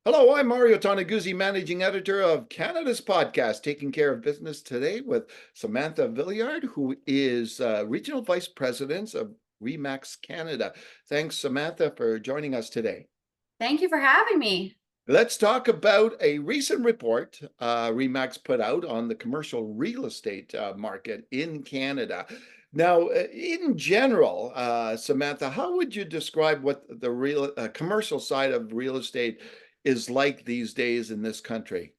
Hello, I'm Mario Toneguzzi, managing editor of Canada's podcast, Taking Care of Business today with Samantha Villiard, who is regional vice president of REMAX Canada. Thanks, Samantha, for joining us today. Thank you for having me. Let's talk about a recent report REMAX put out on the commercial real estate market in Canada. Now, in general, Samantha, how would you describe what the real commercial side of real estate is like these days in this country?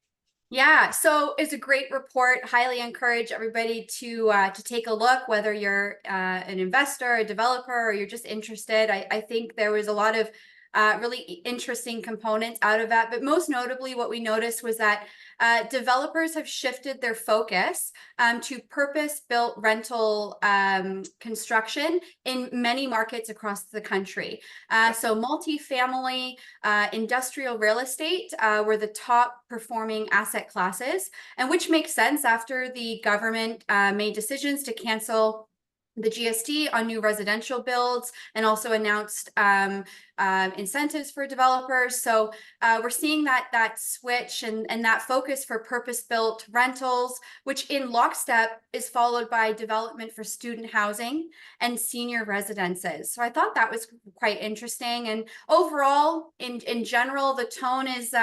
Yeah, so it's a great report. Highly encourage everybody to take a look, whether you're an investor, a developer, or you're just interested. I think there was a lot of really interesting components out of that. But most notably, what we noticed was that developers have shifted their focus to purpose-built rental construction in many markets across the country. So multifamily, industrial real estate were the top performing asset classes, and which makes sense after the government made decisions to cancel the GST on new residential builds and also announced incentives for developers. So we're seeing that switch and that focus for purpose-built rentals, which in lockstep is followed by development for student housing and senior residences. So I thought that was quite interesting. And overall, in general, the tone is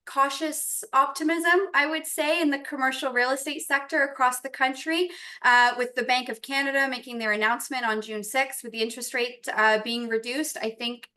cautious optimism, I would say, in the commercial real estate sector across the country, with the Bank of Canada making their announcement on June 6th with the interest rate being reduced. I think,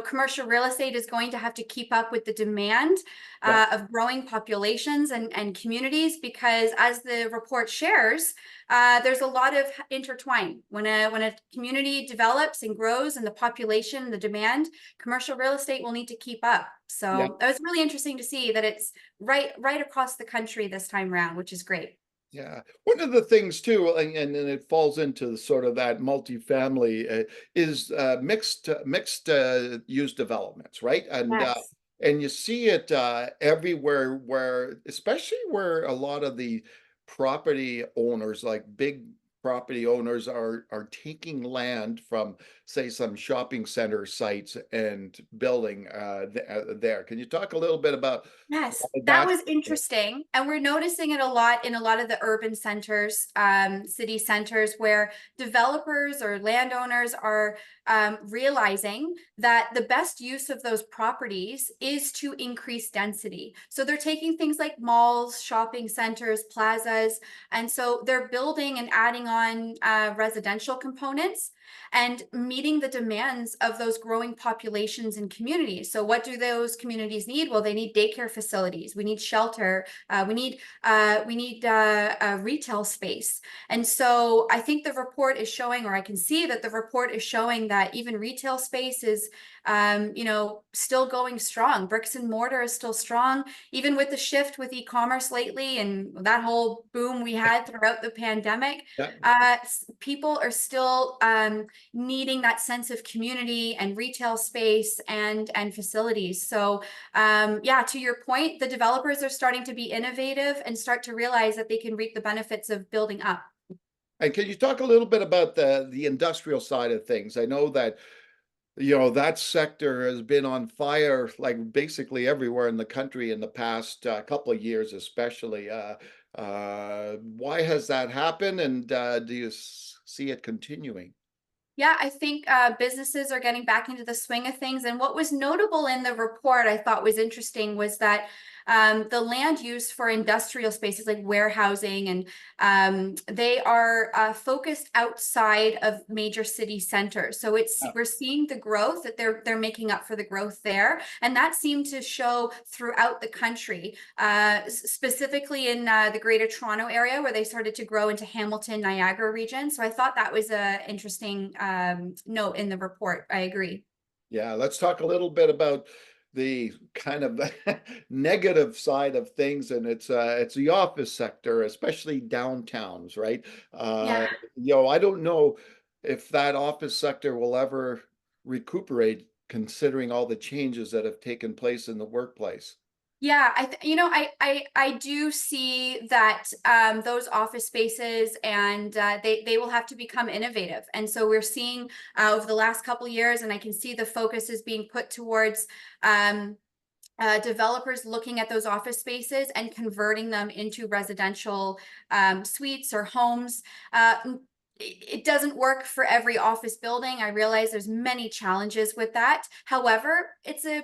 commercial real estate is going to have to keep up with the demand Yeah. of growing populations and communities, because as the report shares, there's a lot of intertwine. When a community develops and grows and the population, the demand, commercial real estate will need to keep up. Yeah. So that was really interesting to see that it's right across the country this time around, which is great. Yeah. One of the things too, and it falls into sort of that multifamily, is mixed use developments, right? Yes. And you see it everywhere, where especially where a lot of the property owners, like big property owners, are taking land from, say, some shopping center sites and building there. Can you talk a little bit about Yes, why that that's was interesting. And we're noticing it a lot in a lot of the urban centers, city centers, where developers or landowners are realizing that the best use of those properties is to increase density. So they're taking things like malls, shopping centers, plazas, and so they're building and adding on residential components and meeting the demands of those growing populations and communities. So what do those communities need? Well, they need daycare facilities. We need shelter. We need a retail space. And so I think the report is showing, or I can see that the report is showing that even retail space is, still going strong. Bricks and mortar is still strong, even with the shift with e-commerce lately and that whole boom we had throughout the pandemic. yeah. People are still needing that sense of community and retail space and facilities. So yeah, to your point, the developers are starting to be innovative and start to realize that they can reap the benefits of building up. And can you talk a little bit about the industrial side of things? I know that that sector has been on fire, like basically everywhere in the country in the past couple of years, especially. Why has that happened, and do you see it continuing? Yeah, I think businesses are getting back into the swing of things. And what was notable in the report I thought was interesting was that the land use for industrial spaces like warehousing and they are focused outside of major city centers. So we're seeing the growth that they're making up for the growth there, and that seemed to show throughout the country, specifically in the Greater Toronto area where they started to grow into Hamilton, Niagara region. So I thought that was a interesting note in the report. I agree. Yeah, let's talk a little bit about the kind of negative side of things, and it's the office sector, especially downtowns, right? Yeah. Uh, I don't know if that office sector will ever recuperate, considering all the changes that have taken place in the workplace. Yeah, I do see that those office spaces and they will have to become innovative, and so we're seeing over the last couple of years, and I can see the focus is being put towards um, developers looking at those office spaces and converting them into residential suites or homes. It doesn't work for every office building. I realize there's many challenges with that. However, it's an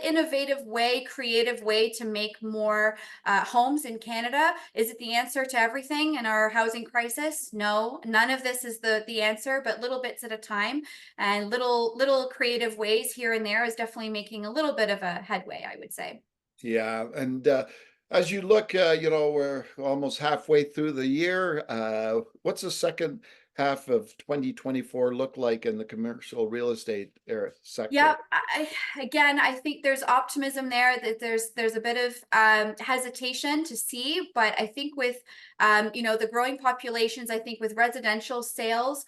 innovative way, creative way to make more homes in Canada. Is it the answer to everything in our housing crisis? No, none of this is the answer, but little bits at a time and little creative ways here and there is definitely making a little bit of a headway, I would say. Yeah, and as you look, we're almost halfway through the year. What's the second half of 2024 look like in the commercial real estate Yeah, sector? again, I think there's optimism there that there's a bit of hesitation to see, but I think with the growing populations, I think with residential sales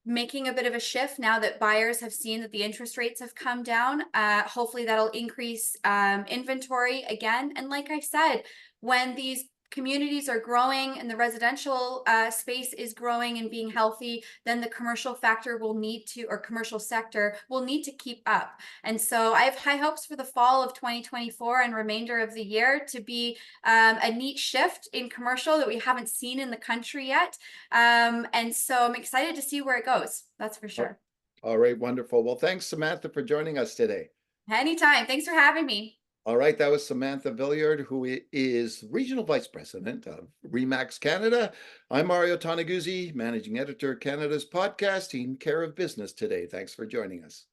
making a bit of a shift now that buyers have seen that the interest rates have come down. Hopefully that'll increase inventory again. And like I said, when these communities are growing and the residential space is growing and being healthy, then the commercial factor will need to, or commercial sector will need to keep up. And so I have high hopes for the fall of 2024 and remainder of the year to be a neat shift in commercial that we haven't seen in the country yet. And so I'm excited to see where it goes. That's for Oh, sure. all right, wonderful. Well, thanks, Samantha, for joining us today. Anytime. Thanks for having me. All right, that was Samantha Villiard, who is Regional Vice President of REMAX Canada. I'm Mario Toneguzzi, Managing Editor of Canada's podcast, taking care of business today. Thanks for joining us.